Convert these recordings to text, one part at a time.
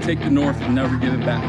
take the North and never give it back.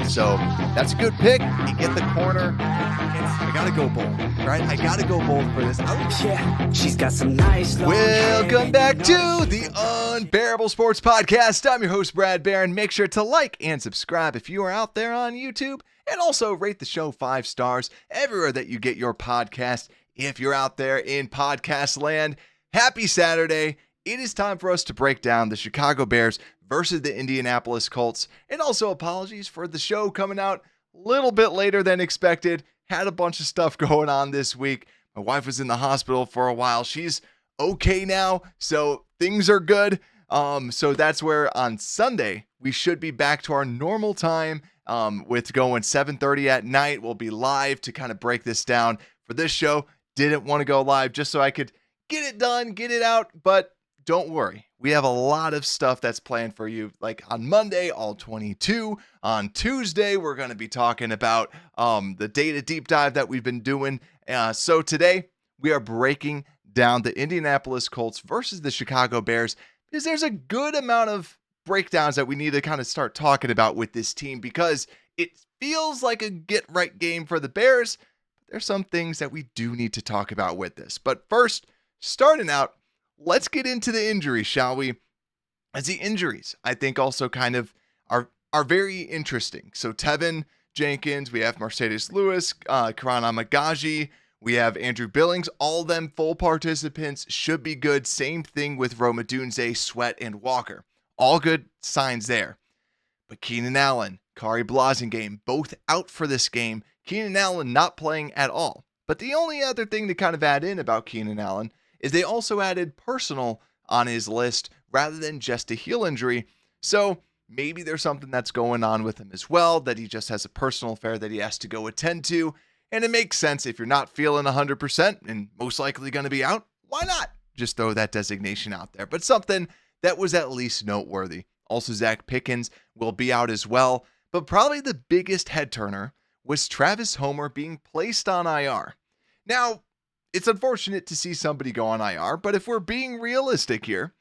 So that's a good pick. You get the corner. I got to go bold, right? I got to go bold for this. Yeah, she's got some nice long Welcome hair, back and to you know the Unbearable Sports Podcast. I'm your host, Brad Barron. Make sure to like and subscribe if you are out there on YouTube. And also rate the show 5 stars everywhere that you get your podcast. If you're out there in podcast land, happy Saturday. It is time for us to break down the Chicago Bears versus the Indianapolis Colts. And also apologies for the show coming out a little bit later than expected. Had a bunch of stuff going on this week. My wife was in the hospital for a while. She's okay now, so things are good. So that's where on Sunday, we should be back to our normal time with going 7:30 at night. We'll be live to kind of break this down. For this show, didn't want to go live just so I could get it done, get it out, but don't worry. We have a lot of stuff that's planned for you. Like on Monday, all 22. On Tuesday, we're going to be talking about the data deep dive that we've been doing. So today, we are breaking down the Indianapolis Colts versus the Chicago Bears because there's a good amount of breakdowns that we need to kind of start talking about with this team because it feels like a get-right game for the Bears. But there's some things that we do need to talk about with this. But first, starting out, let's get into the injuries, shall we? As the injuries, I think also kind of are very interesting. So Tevin Jenkins, we have Mercedes Lewis, Karan Amagaji, we have Andrew Billings, all of them full participants, should be good. Same thing with Rome Odunze, Sweat, and Walker. All good signs there. But Keenan Allen, Kari Blasingame, both out for this game. Keenan Allen not playing at all. But the only other thing to kind of add in about Keenan Allen is they also added personal on his list rather than just a heel injury. So maybe there's something that's going on with him as well, that he just has a personal affair that he has to go attend to. And it makes sense if you're not feeling 100% and most likely going to be out, why not just throw that designation out there? But something that was at least noteworthy. Also, Zach Pickens will be out as well. But probably the biggest head turner was Travis Homer being placed on IR. Now, it's unfortunate to see somebody go on IR, but if we're being realistic here,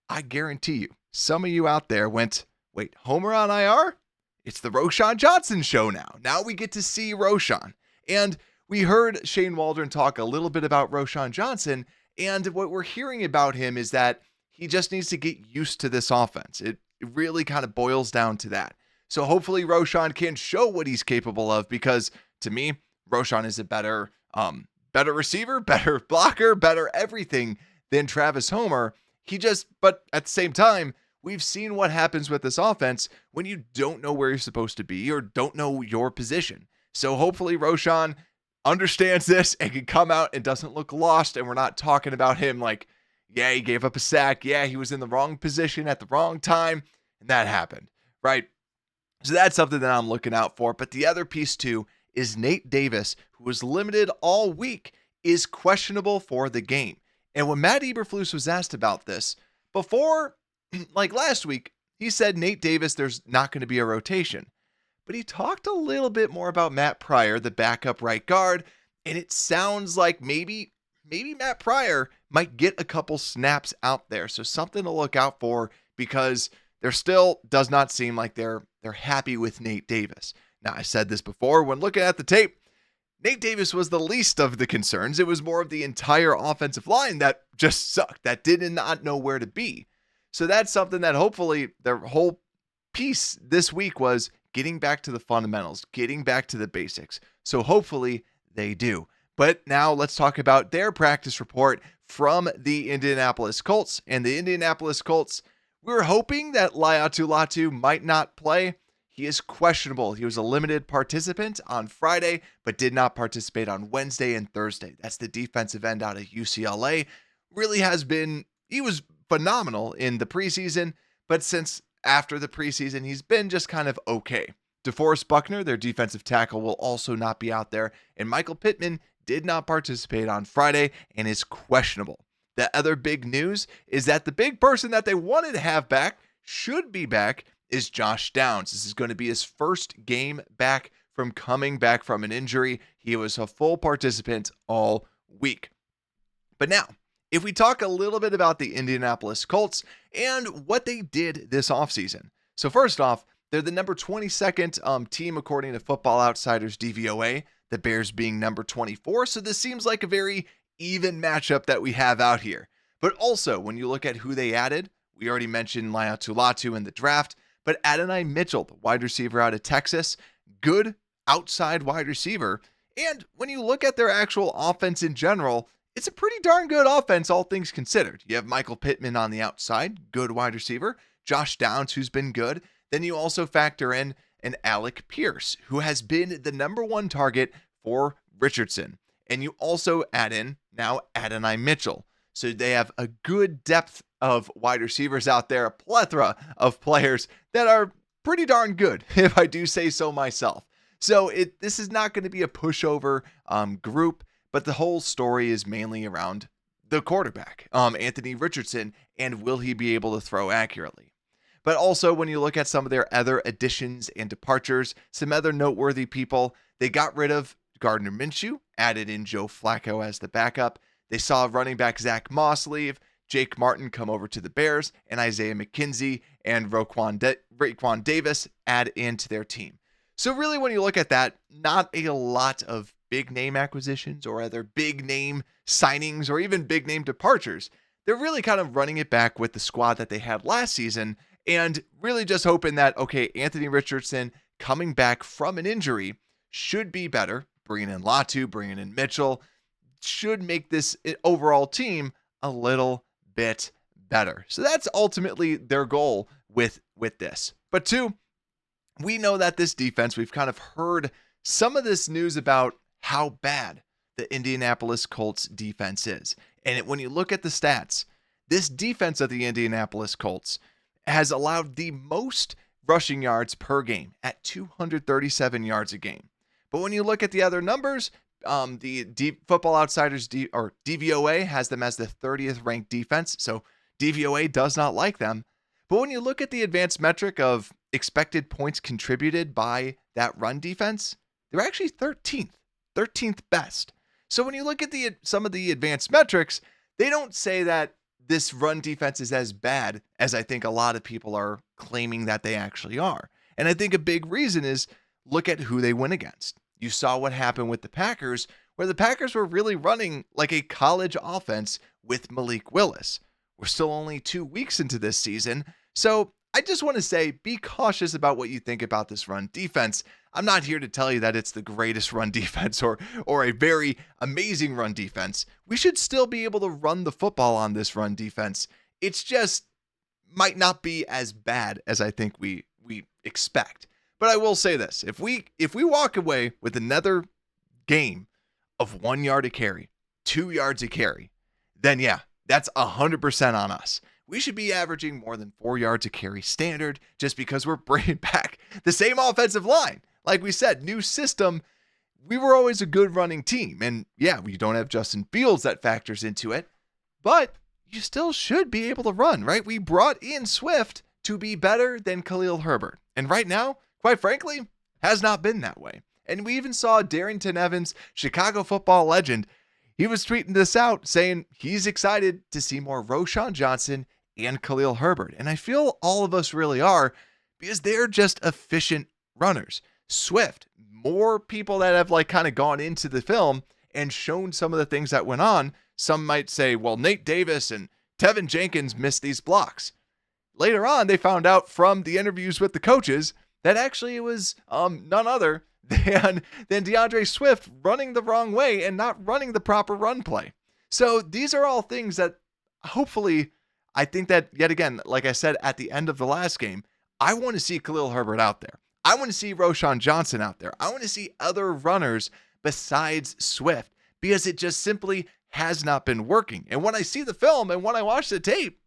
I guarantee you, some of you out there went, wait, Homer on IR? It's the Roschon Johnson show now. Now we get to see Roschon. And we heard Shane Waldron talk a little bit about Roschon Johnson, and what we're hearing about him is that he just needs to get used to this offense. It really kind of boils down to that. So hopefully Roschon can show what he's capable of, because to me, Roschon is a better receiver, better blocker, better everything than Travis Homer. But at the same time, we've seen what happens with this offense when you don't know where you're supposed to be or don't know your position. So hopefully Roschon understands this and can come out and doesn't look lost. And we're not talking about him like, yeah, he gave up a sack. Yeah, he was in the wrong position at the wrong time. And that happened, right? So that's something that I'm looking out for. But the other piece too is Nate Davis, who was limited all week, is questionable for the game. And when Matt Eberflus was asked about this before, like last week, he said Nate Davis, there's not going to be a rotation. But he talked a little bit more about Matt Pryor, the backup right guard, and it sounds like maybe Matt Pryor might get a couple snaps out there. So something to look out for, because there still does not seem like they're happy with Nate Davis. Now, I said this before, when looking at the tape, Nate Davis was the least of the concerns. It was more of the entire offensive line that just sucked, that did not know where to be. So that's something that hopefully their whole piece this week was getting back to the fundamentals, getting back to the basics. So hopefully they do. But now let's talk about their practice report from the Indianapolis Colts. And the Indianapolis Colts, we were hoping that Laiatu Latu might not play. He is questionable. He was a limited participant on Friday, but did not participate on Wednesday and Thursday. That's the defensive end out of UCLA. He was phenomenal in the preseason, but since after the preseason, he's been just kind of okay. DeForest Buckner, their defensive tackle, will also not be out there. And Michael Pittman did not participate on Friday and is questionable. The other big news is that the big person that they wanted to have back, should be back, is Josh Downs. This is going to be his first game back from coming back from an injury. He was a full participant all week. But now, if we talk a little bit about the Indianapolis Colts and what they did this offseason. So first off, they're the number 22nd team according to Football Outsiders DVOA, the Bears being number 24. So this seems like a very even matchup that we have out here. But also, when you look at who they added, we already mentioned Laiatu in the draft, but Adonai Mitchell, the wide receiver out of Texas, good outside wide receiver. And when you look at their actual offense in general, it's a pretty darn good offense, all things considered. You have Michael Pittman on the outside, good wide receiver. Josh Downs, who's been good. Then you also factor in an Alec Pierce, who has been the number one target for Richardson. And you also add in now Adonai Mitchell. So they have a good depth of wide receivers out there, a plethora of players that are pretty darn good, if I do say so myself. So this is not going to be a pushover group, but the whole story is mainly around the quarterback, Anthony Richardson, and will he be able to throw accurately? But also, when you look at some of their other additions and departures, some other noteworthy people, they got rid of Gardner Minshew, added in Joe Flacco as the backup. They saw running back Zach Moss leave, Jake Martin come over to the Bears, and Isaiah McKenzie and Raekwon Davis add into their team. So really, when you look at that, not a lot of big name acquisitions or other big name signings or even big name departures. They're really kind of running it back with the squad that they had last season and really just hoping that, okay, Anthony Richardson coming back from an injury should be better. Bringing in Latu, bringing in Mitchell should make this overall team a little bit better. So that's ultimately their goal with this. But two, we know that this defense, we've kind of heard some of this news about how bad the Indianapolis Colts defense is. And when you look at the stats, this defense of the Indianapolis Colts has allowed the most rushing yards per game at 237 yards a game. But when you look at the other numbers, the Football Outsiders or DVOA has them as the 30th ranked defense. So DVOA does not like them. But when you look at the advanced metric of expected points contributed by that run defense, they're actually 13th best. So when you look at some of the advanced metrics, they don't say that this run defense is as bad as I think a lot of people are claiming that they actually are. And I think a big reason is look at who they went against. You saw what happened with the Packers, where the Packers were really running like a college offense with Malik Willis. We're still only 2 weeks into this season, so I just want to say be cautious about what you think about this run defense. I'm not here to tell you that it's the greatest run defense or a very amazing run defense. We should still be able to run the football on this run defense. It's just might not be as bad as I think we expect. But I will say this, if we walk away with another game of 1 yard a carry, 2 yards a carry, then yeah, that's 100% on us. We should be averaging more than 4 yards a carry standard just because we're bringing back the same offensive line. Like we said, new system. We were always a good running team. And yeah, we don't have Justin Fields that factors into it, but you still should be able to run, right? We brought in Swift to be better than Khalil Herbert. And right now, quite frankly, has not been that way. And we even saw Darrington Evans, Chicago football legend. He was tweeting this out saying he's excited to see more Roschon Johnson and Khalil Herbert. And I feel all of us really are because they're just efficient runners. Swift, more people that have like kind of gone into the film and shown some of the things that went on. Some might say, well, Nate Davis and Tevin Jenkins missed these blocks. Later on, they found out from the interviews with the coaches that actually it was none other than DeAndre Swift running the wrong way and not running the proper run play. So these are all things that hopefully, I think that yet again, like I said at the end of the last game, I want to see Khalil Herbert out there. I want to see Roschon Johnson out there. I want to see other runners besides Swift because it just simply has not been working. And when I see the film and when I watch the tape,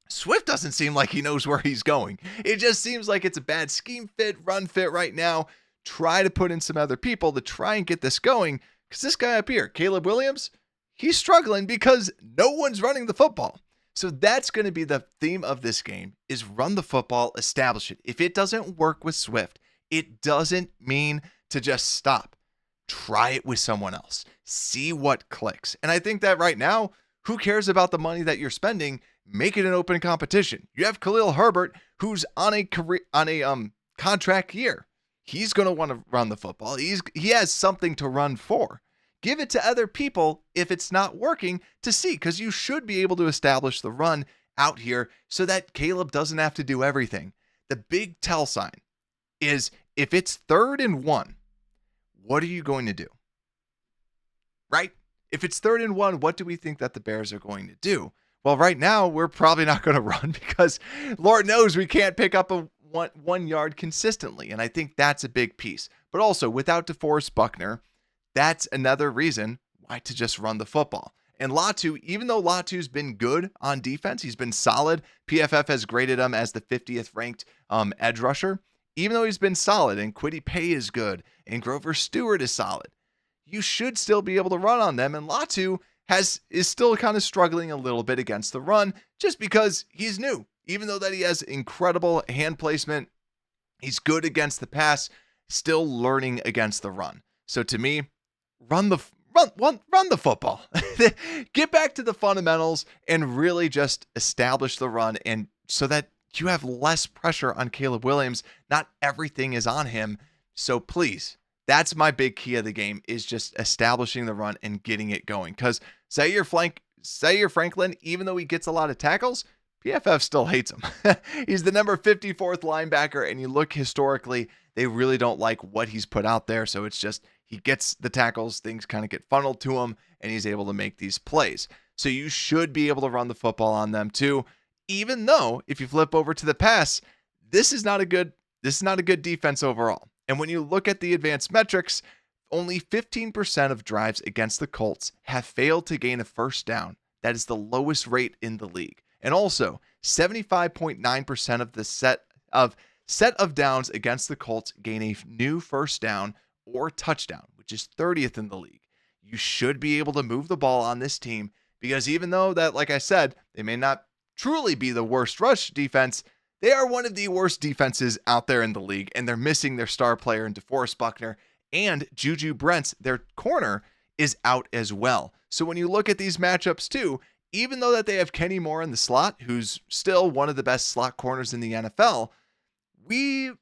Swift doesn't seem like he knows where he's going. It just seems like it's a bad scheme fit, run fit right now. Try to put in some other people to try and get this going because this guy up here, Caleb Williams, he's struggling because no one's running the football. So that's going to be the theme of this game is run the football, establish it. If it doesn't work with Swift, it doesn't mean to just stop. Try it with someone else. See what clicks. And I think that right now, who cares about the money that you're spending? Make it an open competition. You have Khalil Herbert, who's on a contract year. He's going to want to run the football. He has something to run for. Give it to other people if it's not working to see, because you should be able to establish the run out here so that Caleb doesn't have to do everything. The big tell sign is if it's 3rd and 1, what are you going to do? Right? If it's 3rd and 1, what do we think that the Bears are going to do? Well, right now, we're probably not going to run because Lord knows we can't pick up a 1 yard consistently. And I think that's a big piece. But also, without DeForest Buckner, that's another reason why to just run the football. And Latu, even though Latu's been good on defense, he's been solid. PFF has graded him as the 50th ranked edge rusher. Even though he's been solid, and Kwity Paye is good, and Grover Stewart is solid, you should still be able to run on them. And Latu is still kind of struggling a little bit against the run just because he's new. Even though that he has incredible hand placement, he's good against the pass, still learning against the run. So to me, run the football. Get back to the fundamentals and really just establish the run, and so that you have less pressure on Caleb Williams. Not everything is on him. So please, that's my big key of the game, is just establishing the run and getting it going. Because Zaire Franklin, even though he gets a lot of tackles, PFF still hates him. He's the number 54th linebacker, and you look historically, they really don't like what he's put out there. So it's just, he gets the tackles, things kind of get funneled to him, and he's able to make these plays. So you should be able to run the football on them too, even though if you flip over to the pass, this is not a good defense overall. And when you look at the advanced metrics, only 15% of drives against the Colts have failed to gain a first down. That is the lowest rate in the league. And also, 75.9% of the set of downs against the Colts gain a new first down or touchdown, which is 30th in the league. You should be able to move the ball on this team, because even though that, like I said, they may not truly be the worst rush defense, they are one of the worst defenses out there in the league, and they're missing their star player in DeForest Buckner, and Juju Brents, their corner, is out as well. So when you look at these matchups too, even though that they have Kenny Moore in the slot, who's still one of the best slot corners in the NFL,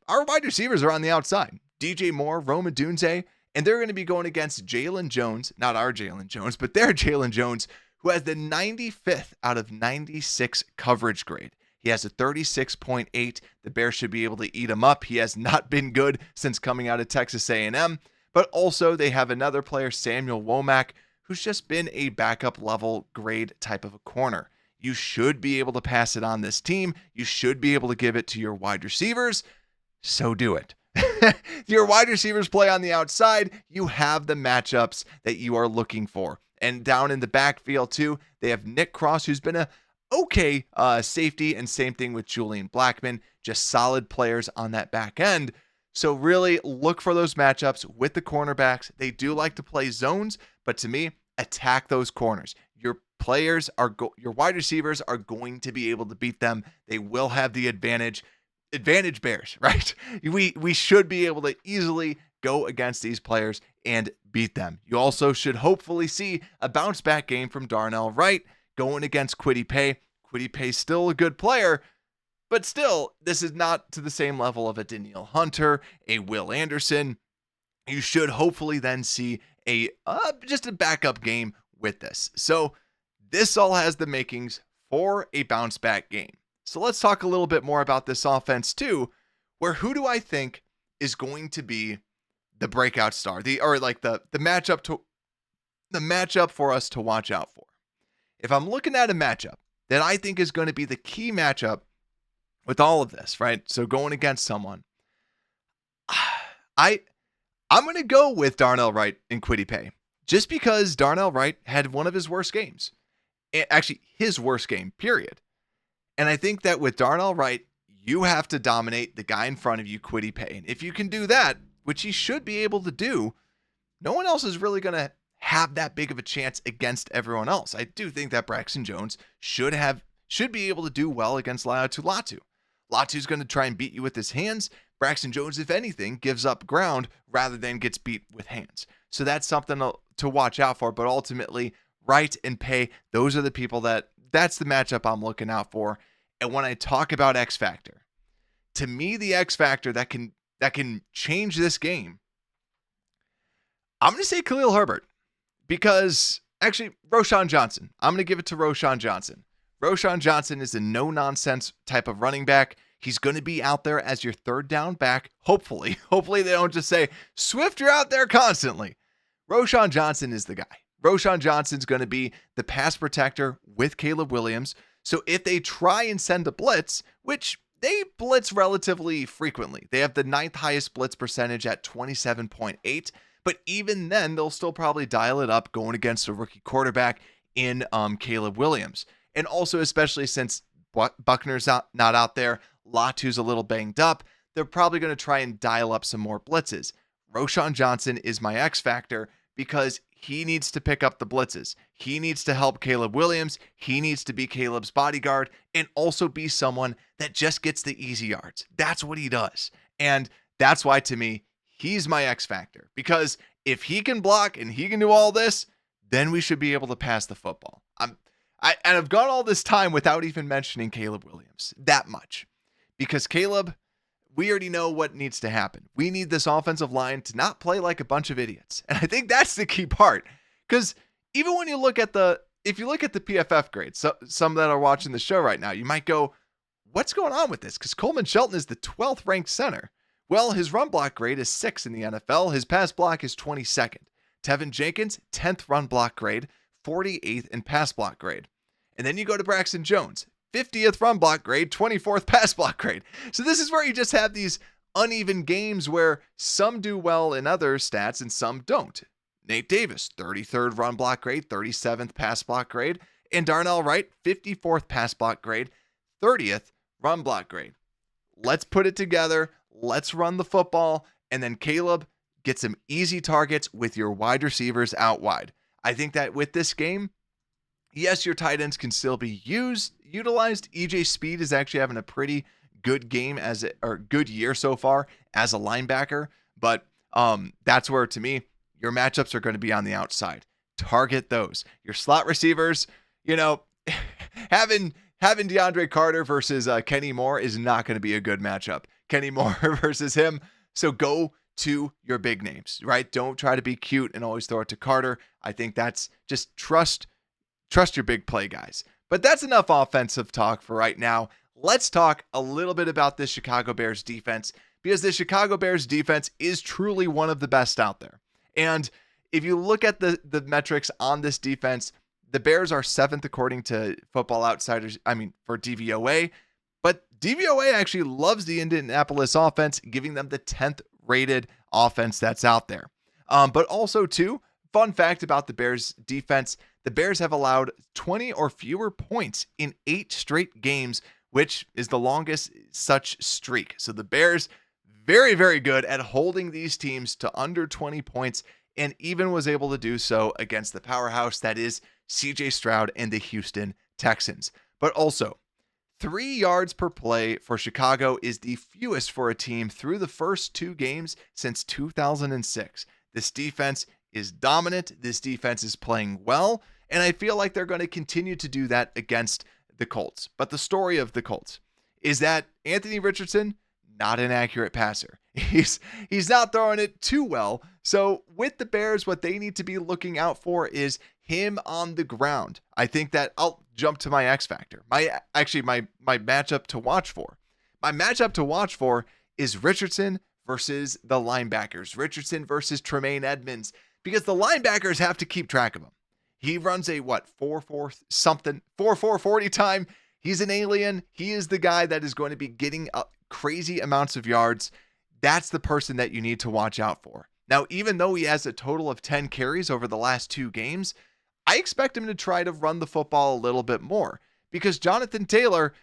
our wide receivers are on the outside. DJ Moore, Rome Odunze, and they're going to be going against Jalen Jones, not our Jalen Jones, but their Jalen Jones, who has the 95th out of 96 coverage grade. He has a 36.8. The Bears should be able to eat him up. He has not been good since coming out of Texas A&M, but also they have another player, Samuel Womack, who's just been a backup level grade type of a corner. You should be able to pass it on this team. You should be able to give it to your wide receivers. So do it. Your wide receivers play on the outside. You have the matchups that you are looking for. And down in the backfield too, they have Nick Cross, who's been a okay safety, and same thing with Julian Blackman, just solid players on that back end. So really look for those matchups with the cornerbacks. They do like to play zones, but to me, attack those corners. Your wide receivers are going to be able to beat them. They will have the advantage. Advantage Bears, right? We should be able to easily go against these players and beat them. You also should hopefully see a bounce back game from Darnell Wright going against Kwity Paye. Kwity Paye's still a good player, but still, this is not to the same level of a Danielle Hunter, a Will Anderson. You should hopefully then see just a backup game with this. So this all has the makings for a bounce back game. So let's talk a little bit more about this offense too, where who do I think is going to be the breakout star, the matchup for us to watch out for. If I'm looking at a matchup that I think is going to be the key matchup with all of this, right? So going against someone, I'm going to go with Darnell Wright and Kwity Paye, just because Darnell Wright had one of his worst games. Actually, his worst game, period. And I think that with Darnell Wright, you have to dominate the guy in front of you, Kwity Paye. And if you can do that, which he should be able to do, no one else is really going to have that big of a chance against everyone else. I do think that Braxton Jones should be able to do well against Latu. Latu's going to try and beat you with his hands. Braxton Jones, if anything, gives up ground rather than gets beat with hands. So that's something to watch out for. But ultimately, Wright and Paye, those are the people that's the matchup I'm looking out for. And when I talk about X Factor, to me, the X factor that can change this game, I'm going to say Khalil Herbert, because actually Roschon Johnson. I'm going to give it to Roschon Johnson. Roschon Johnson is a no-nonsense type of running back. He's going to be out there as your third down back, hopefully. Hopefully they don't just say, Swift, you're out there constantly. Roschon Johnson is the guy. Roschon Johnson's going to be the pass protector with Caleb Williams. So if they try and send a blitz, which they blitz relatively frequently, they have the 9th highest blitz percentage at 27.8, but even then, they'll still probably dial it up going against a rookie quarterback in Caleb Williams. And also, especially since Buckner's not out there, Latu's a little banged up, they're probably going to try and dial up some more blitzes. Roschon Johnson is my X factor because he needs to pick up the blitzes. He needs to help Caleb Williams. He needs to be Caleb's bodyguard and also be someone that just gets the easy yards. That's what he does. And that's why, to me, he's my X factor, because if he can block and he can do all this, then we should be able to pass the football. I've gone all this time without even mentioning Caleb Williams that much, because Caleb, we already know what needs to happen. We need this offensive line to not play like a bunch of idiots. And I think that's the key part, because even when you look at if you look at the PFF grades, so some that are watching the show right now, you might go, what's going on with this? Because Coleman Shelton is the 12th ranked center. Well, his run block grade is 6 in the NFL. His pass block is 22nd. Tevin Jenkins, 10th run block grade, 48th in pass block grade. And then you go to Braxton Jones, 50th run block grade, 24th pass block grade. So this is where you just have these uneven games where some do well in other stats and some don't. Nate Davis, 33rd run block grade, 37th pass block grade. And Darnell Wright, 54th pass block grade, 30th run block grade. Let's put it together. Let's run the football. And then Caleb gets some easy targets with your wide receivers out wide. I think that with this game, yes, your tight ends can still be utilized. EJ Speed is actually having a pretty good game good year so far as a linebacker. But that's where, to me, your matchups are going to be on the outside. Target those. Your slot receivers, having DeAndre Carter versus Kenny Moore is not going to be a good matchup. Kenny Moore versus him. So go to your big names, right? Don't try to be cute and always throw it to Carter. I think that's just trust your big play guys. But that's enough offensive talk for right now. Let's talk a little bit about this Chicago Bears defense, because the Chicago Bears defense is truly one of the best out there. And if you look at the metrics on this defense, the Bears are 7th according to Football Outsiders, for DVOA, but DVOA actually loves the Indianapolis offense, giving them the 10th rated offense that's out there. But also, too, fun fact about the Bears defense, the Bears have allowed 20 or fewer points in 8 straight games, which is the longest such streak. So the Bears, very, very good at holding these teams to under 20 points, and even was able to do so against the powerhouse that is CJ Stroud and the Houston Texans. But also, 3 yards per play for Chicago is the fewest for a team through the first 2 games since 2006. This defense is dominant. This defense is playing well, and I feel like they're going to continue to do that against the Colts. But the story of the Colts is that Anthony Richardson, not an accurate passer. He's not throwing it too well. So with the Bears, what they need to be looking out for is him on the ground. I think that I'll jump to my X factor. My matchup to watch for. My matchup to watch for is Richardson versus the linebackers. Richardson versus Tremaine Edmonds, because the linebackers have to keep track of him. He runs a 4.4 40 time. He's an alien. He is the guy that is going to be getting crazy amounts of yards. That's the person that you need to watch out for. Now, even though he has a total of 10 carries over the last 2 games, I expect him to try to run the football a little bit more, because Jonathan Taylor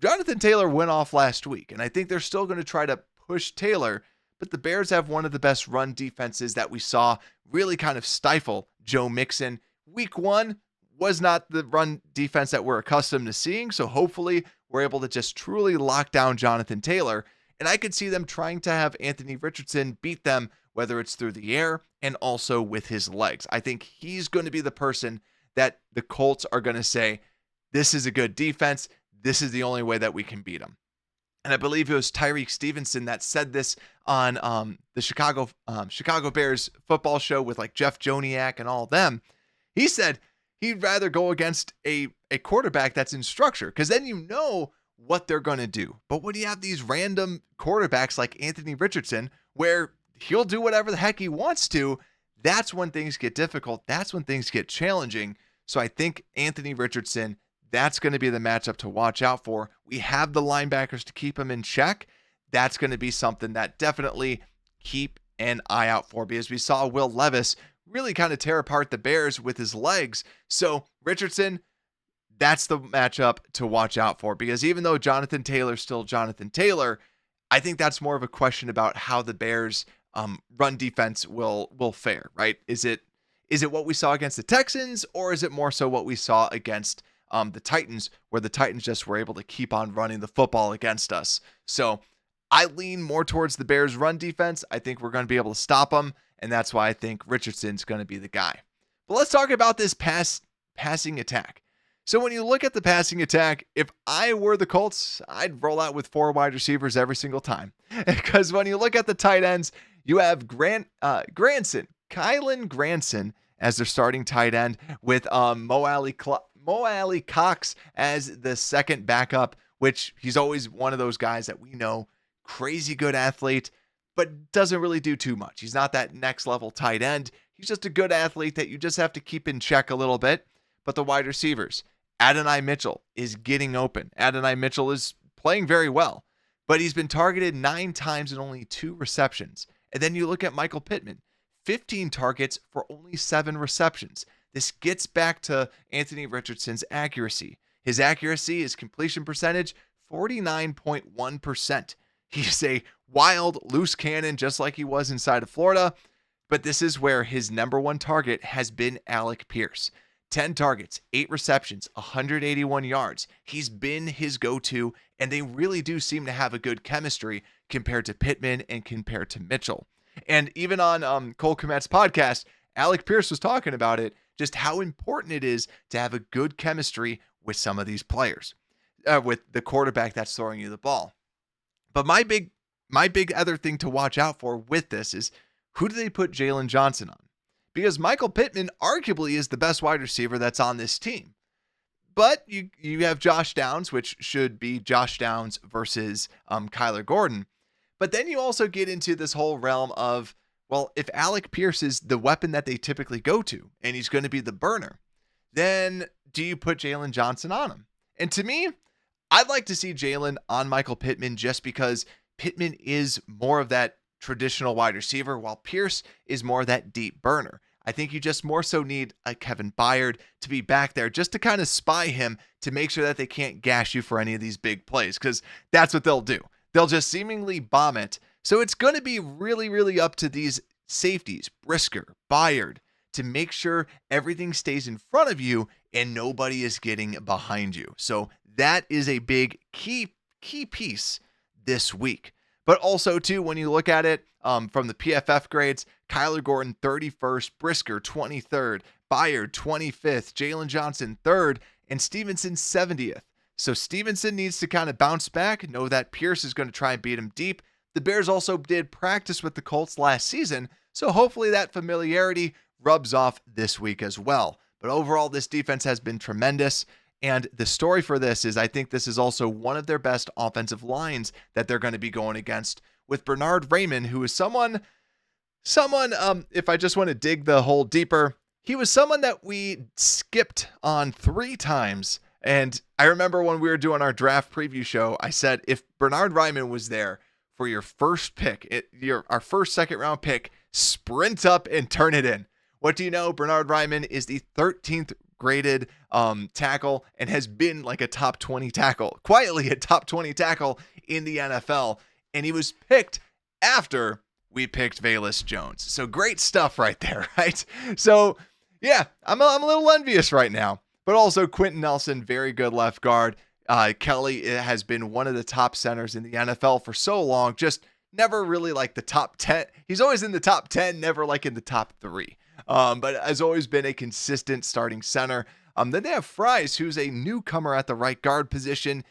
went off last week, and I think they're still going to try to push Taylor, but the Bears have one of the best run defenses that we saw really kind of stifle Joe Mixon. Week 1 was not the run defense that we're accustomed to seeing, so hopefully we're able to just truly lock down Jonathan Taylor, and I could see them trying to have Anthony Richardson beat them, whether it's through the air and also with his legs. I think he's going to be the person that the Colts are going to say, this is a good defense. This is the only way that we can beat them. And I believe it was Tyreek Stevenson that said this on the Chicago Bears football show with like Jeff Joniak and all of them. He said he'd rather go against a quarterback that's in structure, because then you know what they're going to do. But when you have these random quarterbacks like Anthony Richardson, where he'll do whatever the heck he wants to, that's when things get difficult. That's when things get challenging. So I think Anthony Richardson, that's going to be the matchup to watch out for. We have the linebackers to keep him in check. That's going to be something that definitely keep an eye out for, because we saw Will Levis really kind of tear apart the Bears with his legs. So Richardson, that's the matchup to watch out for, because even though Jonathan Taylor's still Jonathan Taylor, I think that's more of a question about how the Bears run defense will fare, right? Is it what we saw against the Texans, or is it more so what we saw against the Titans, where the Titans just were able to keep on running the football against us? So I lean more towards the Bears run defense. I think we're going to be able to stop them, and that's why I think Richardson's going to be the guy. But let's talk about this passing attack. So when you look at the passing attack, if I were the Colts, I'd roll out with 4 wide receivers every single time. Because when you look at the tight ends, you have Kylen Granson as their starting tight end, with Mo Alley Cox as the second backup, which he's always one of those guys that we know, crazy good athlete, but doesn't really do too much. He's not that next level tight end. He's just a good athlete that you just have to keep in check a little bit. But the wide receivers, Adonai Mitchell is getting open. Adonai Mitchell is playing very well, but he's been targeted 9 times and only 2 receptions. And then you look at Michael Pittman, 15 targets for only 7 receptions. This gets back to Anthony Richardson's accuracy. His accuracy, his completion percentage, 49.1%. He's a wild, loose cannon, just like he was inside of Florida. But this is where his number one target has been Alec Pierce. 10 targets, 8 receptions, 181 yards. He's been his go-to, and they really do seem to have a good chemistry compared to Pittman and compared to Mitchell. And even on Cole Kmet's podcast, Alec Pierce was talking about it, just how important it is to have a good chemistry with some of these players, with the quarterback that's throwing you the ball. But my big other thing to watch out for with this is, who do they put Jalen Johnson on? Because Michael Pittman arguably is the best wide receiver that's on this team. But you have Josh Downs, which should be Josh Downs versus Kyler Gordon. But then you also get into this whole realm of, well, if Alec Pierce is the weapon that they typically go to, and he's going to be the burner, then do you put Jalen Johnson on him? And to me, I'd like to see Jalen on Michael Pittman, just because Pittman is more of that traditional wide receiver, while Pierce is more of that deep burner. I think you just more so need a Kevin Byard to be back there just to kind of spy him, to make sure that they can't gash you for any of these big plays, because that's what they'll do. They'll just seemingly bomb it. So it's going to be really, really up to these safeties, Brisker, Byard, to make sure everything stays in front of you and nobody is getting behind you. So that is a big key piece this week. But also, too, when you look at it from the PFF grades, Kyler Gordon 31st, Brisker 23rd, Byard 25th, Jalen Johnson 3rd, and Stevenson 70th. So Stevenson needs to kind of bounce back, know that Pierce is going to try and beat him deep. The Bears also did practice with the Colts last season, so hopefully that familiarity rubs off this week as well. But overall, this defense has been tremendous. And the story for this is, I think this is also one of their best offensive lines that they're going to be going against, with Bernard Raymond, who is someone, if I just want to dig the hole deeper, he was someone that we skipped on 3 times. And I remember when we were doing our draft preview show, I said, if Bernard Raymond was there for your first pick, our first second round pick, sprint up and turn it in. What do you know? Bernard Raymond is the 13th graded tackle and has been like a top 20 tackle, quietly a top 20 tackle in the NFL. And he was picked after we picked Velus Jones. So great stuff right there, right? So yeah, I'm a little envious right now. But also Quentin Nelson, very good left guard. Kelly has been one of the top centers in the NFL for so long, just never really like the top 10. He's always in the top 10, never like in the top 3. But has always been a consistent starting center. Then they have Fries, who's a newcomer at the right guard position.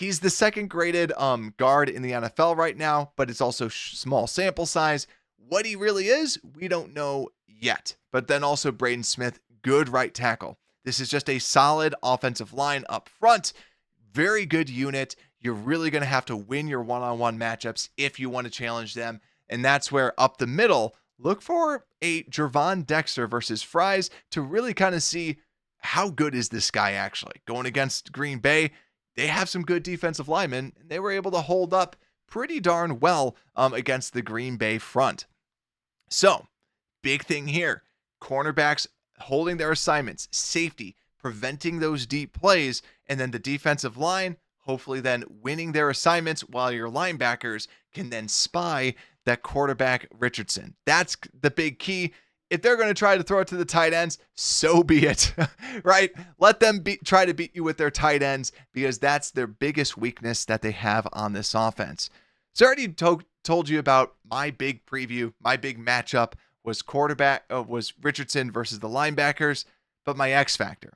He's the second graded guard in the NFL right now, but it's also small sample size. What he really is, we don't know yet. But then also Braden Smith, good right tackle. This is just a solid offensive line up front. Very good unit. You're really going to have to win your one-on-one matchups if you want to challenge them. And that's where up the middle, look for a Gervon Dexter versus Fries to really kind of see how good is this guy actually. Going against Green Bay, they have some good defensive linemen, and they were able to hold up pretty darn well against the Green Bay front. So, big thing here, cornerbacks holding their assignments, safety, preventing those deep plays, and then the defensive line hopefully then winning their assignments while your linebackers can then spy that quarterback Richardson. That's the big key. If they're going to try to throw it to the tight ends, so be it, right? Let them try to beat you with their tight ends because that's their biggest weakness that they have on this offense. So I already told you about my big preview. My big matchup was was Richardson versus the linebackers, but my X factor.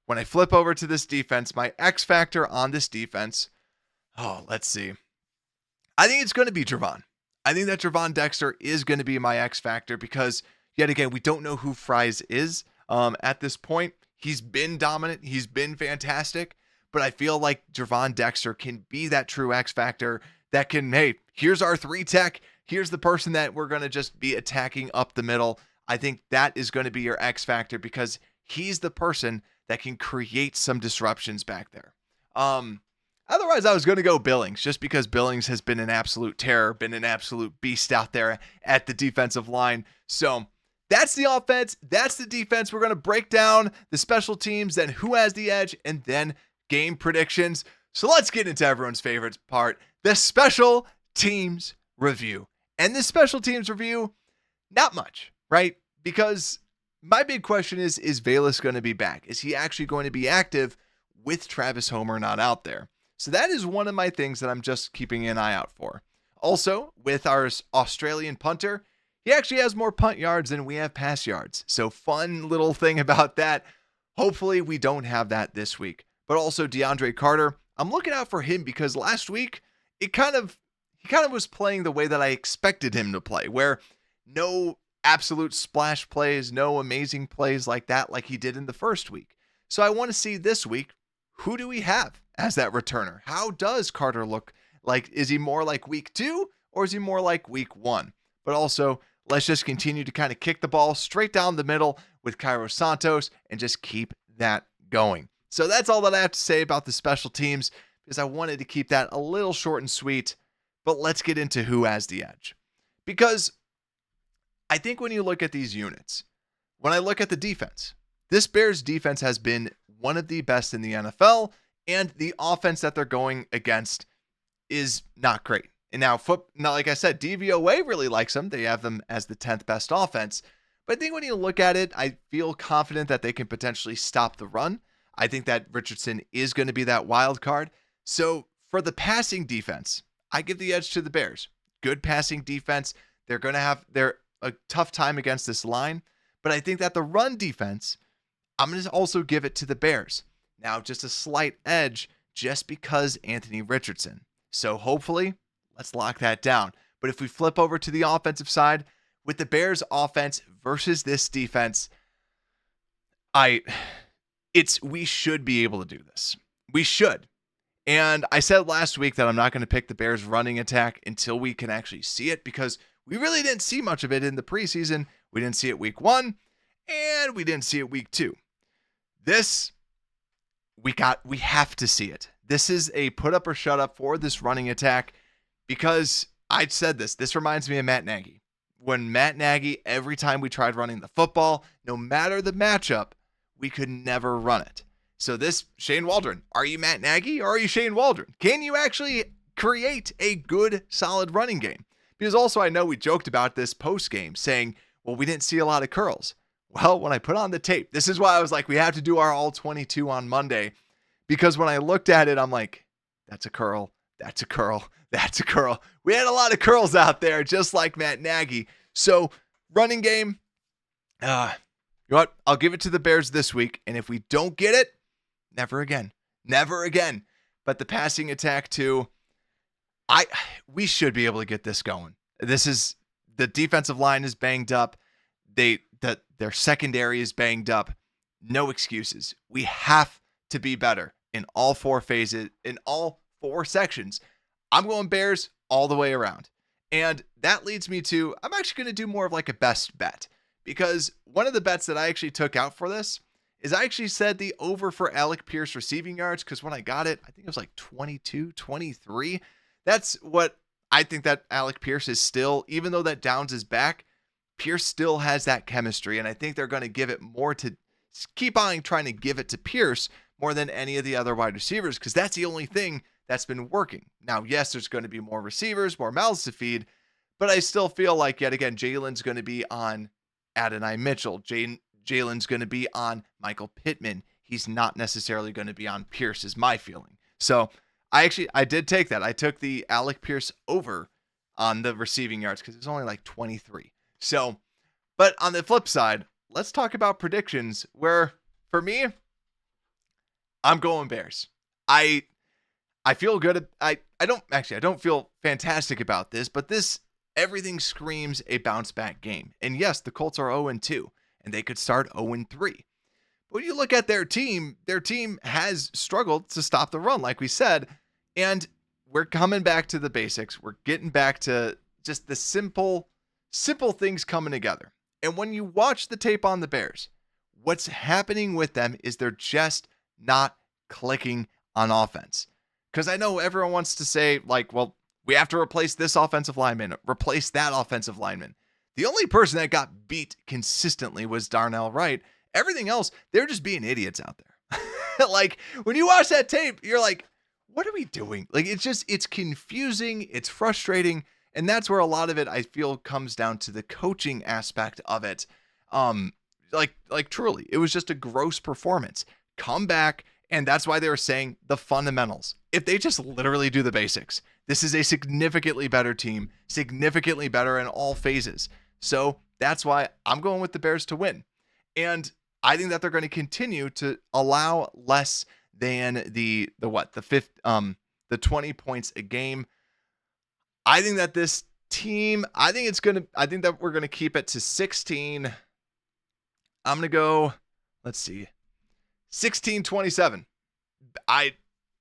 When I flip over to this defense, my X factor on this defense, let's see. I think it's going to be Gervon. I think that Gervon Dexter is going to be my X factor because, yet again, we don't know who Fries is at this point. He's been dominant. He's been fantastic. But I feel like Gervon Dexter can be that true X factor that can, hey, here's our 3-tech. Here's the person that we're going to just be attacking up the middle. I think that is going to be your X factor because he's the person that can create some disruptions back there. Otherwise, I was going to go Billings just because Billings has been an absolute terror, been an absolute beast out there at the defensive line. So that's the offense. That's the defense. We're going to break down the special teams, then who has the edge, and then game predictions. So let's get into everyone's favorite part, the special teams review. And this special teams review, not much, right? Because my big question is Velus going to be back? Is he actually going to be active with Travis Homer not out there? So that is one of my things that I'm just keeping an eye out for. Also, with our Australian punter, he actually has more punt yards than we have pass yards. So fun little thing about that. Hopefully we don't have that this week. But also DeAndre Carter, I'm looking out for him because last week he kind of was playing the way that I expected him to play, where no absolute splash plays, no amazing plays like that like he did in the first week. So I want to see this week, who do we have as that returner? How does Carter look like? Is he more like week 2 or is he more like week 1? But also, let's just continue to kind of kick the ball straight down the middle with Cairo Santos and just keep that going. So that's all that I have to say about the special teams because I wanted to keep that a little short and sweet. But let's get into who has the edge. Because I think when you look at these units, when I look at the defense, this Bears defense has been one of the best in the NFL, and the offense that they're going against is not great. And now, like I said, DVOA really likes them. They have them as the 10th best offense. But I think when you look at it, I feel confident that they can potentially stop the run. I think that Richardson is going to be that wild card. So for the passing defense, I give the edge to the Bears. Good passing defense. They're going to have a tough time against this line. But I think that the run defense, I'm going to also give it to the Bears. Now, just a slight edge just because Anthony Richardson. So hopefully, let's lock that down. But if we flip over to the offensive side, with the Bears offense versus this defense, we should be able to do this. We should. And I said last week that I'm not going to pick the Bears running attack until we can actually see it because we really didn't see much of it in the preseason. We didn't see it week 1 and we didn't see it week 2. This, we have to see it. This is a put up or shut up for this running attack because I said this reminds me of Matt Nagy. When Matt Nagy, every time we tried running the football, no matter the matchup, we could never run it. So this, Shane Waldron, are you Matt Nagy or are you Shane Waldron? Can you actually create a good, solid running game? Because also I know we joked about this post game saying, well, we didn't see a lot of curls. Well, when I put on the tape, this is why I was like, we have to do our all 22 on Monday. Because when I looked at it, I'm like, that's a curl. That's a curl. That's a curl. We had a lot of curls out there, just like Matt Nagy. So running game, you know what? I'll give it to the Bears this week. And if we don't get it, never again. Never again. but the passing attack too. We should be able to get this going. The defensive line is banged up. Their secondary is banged up. No excuses. We have to be better in all four phases, in all four sections. I'm going Bears all the way around. And that leads me to, I'm actually going to do more of like a best bet, because one of the bets that I actually took out for this is I actually said the over for Alec Pierce receiving yards, because when I got it, I think it was like 22, 23. That's what I think that Alec Pierce is still, even though that Downs is back, Pierce still has that chemistry. And I think they're going to give it more to keep on trying to give it to Pierce more than any of the other wide receivers, because that's the only thing that's been working. Now, yes, there's going to be more receivers, more mouths to feed, but I still feel like, yet again, Jalen's going to be on Adonai Mitchell. Jalen's going to be on Michael Pittman. He's not necessarily going to be on Pierce, is my feeling. So I did take that. I took the Alec Pierce over on the receiving yards because it's only like 23. So, but on the flip side, let's talk about predictions where, for me, I'm going Bears. I feel good. I don't feel fantastic about this, but everything screams a bounce back game. And yes, the Colts are 0-2 and they could start 0-3. But when you look at their team has struggled to stop the run, like we said, and we're coming back to the basics. We're getting back to just the simple things coming together. And when you watch the tape on the Bears, what's happening with them is they're just not clicking on offense. Because I know everyone wants to say, like, well, we have to replace this offensive lineman, replace that offensive lineman. The only person that got beat consistently was Darnell Wright. Everything else, they're just being idiots out there. Like, when you watch that tape, you're like, what are we doing? Like, it's confusing, it's frustrating, and that's where a lot of it, I feel, comes down to the coaching aspect of it. Like truly, it was just a gross performance. Come back, and that's why they were saying the fundamentals. If they just literally do the basics, this is a significantly better team, significantly better in all phases. So that's why I'm going with the Bears to win. And I think that they're going to continue to allow less than the 20 points a game. I think that this team, I think that we're going to keep it to 16. I'm going to go, let's see, 16-27.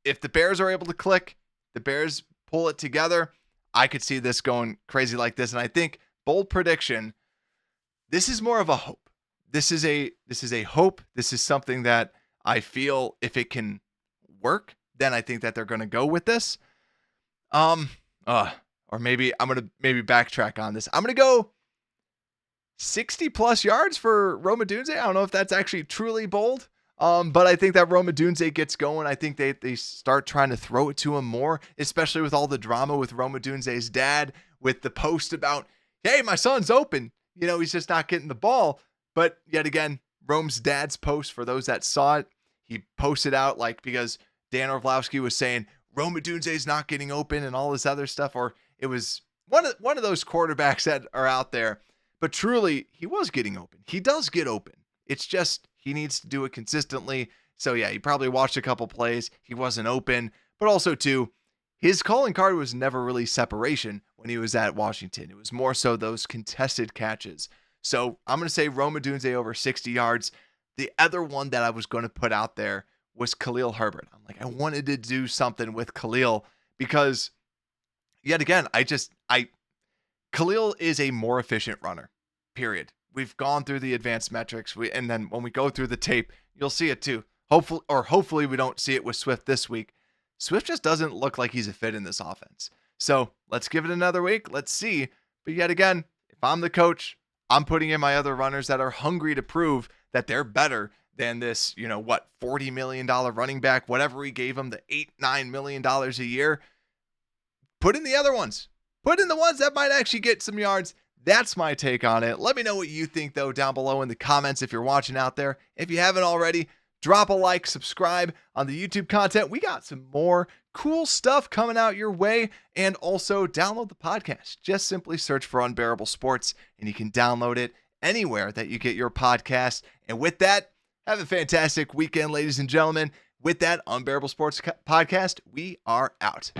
If the Bears are able to click, the Bears pull it together, I could see this going crazy like this. And I think, bold prediction, this is more of a hope. This is a hope. This is something that I feel if it can work, then I think that they're going to go with this. Or maybe I'm going to backtrack on this. I'm going to go 60 plus yards for Rome Odunze. I don't know if that's actually truly bold. But I think that Rome Odunze gets going. I think they start trying to throw it to him more, especially with all the drama with Rome Odunze's dad, with the post about, hey, my son's open. You know, he's just not getting the ball. But yet again, Rome's dad's post, for those that saw it, he posted out like, because Dan Orlovsky was saying Rome Odunze's not getting open and all this other stuff, or it was one of those quarterbacks that are out there. But truly, he was getting open. He does get open. It's just he needs to do it consistently. So yeah, he probably watched a couple plays. He wasn't open, but also too, his calling card was never really separation when he was at Washington. It was more so those contested catches. So I'm going to say Rome Odunze over 60 yards. The other one that I was going to put out there was Khalil Herbert. I'm like, I wanted to do something with Khalil because yet again, Khalil is a more efficient runner, period. We've gone through the advanced metrics, and then when we go through the tape, you'll see it too. Hopefully we don't see it with Swift this week. Swift just doesn't look like he's a fit in this offense. So let's give it another week. Let's see. But yet again, if I'm the coach, I'm putting in my other runners that are hungry to prove that they're better than this, $40 million running back, whatever we gave him, the $8-9 million a year. Put in the other ones. Put in the ones that might actually get some yards. That's my take on it. Let me know what you think, though, down below in the comments if you're watching out there. If you haven't already, drop a like, subscribe on the YouTube content. We got some more cool stuff coming out your way. And also download the podcast. Just simply search for Unbearable Sports, and you can download it anywhere that you get your podcast. And with that, have a fantastic weekend, ladies and gentlemen. With that, Unbearable Sports Podcast, we are out.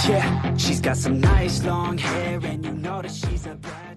Yeah, she's got some nice long hair, and you know that she's a bad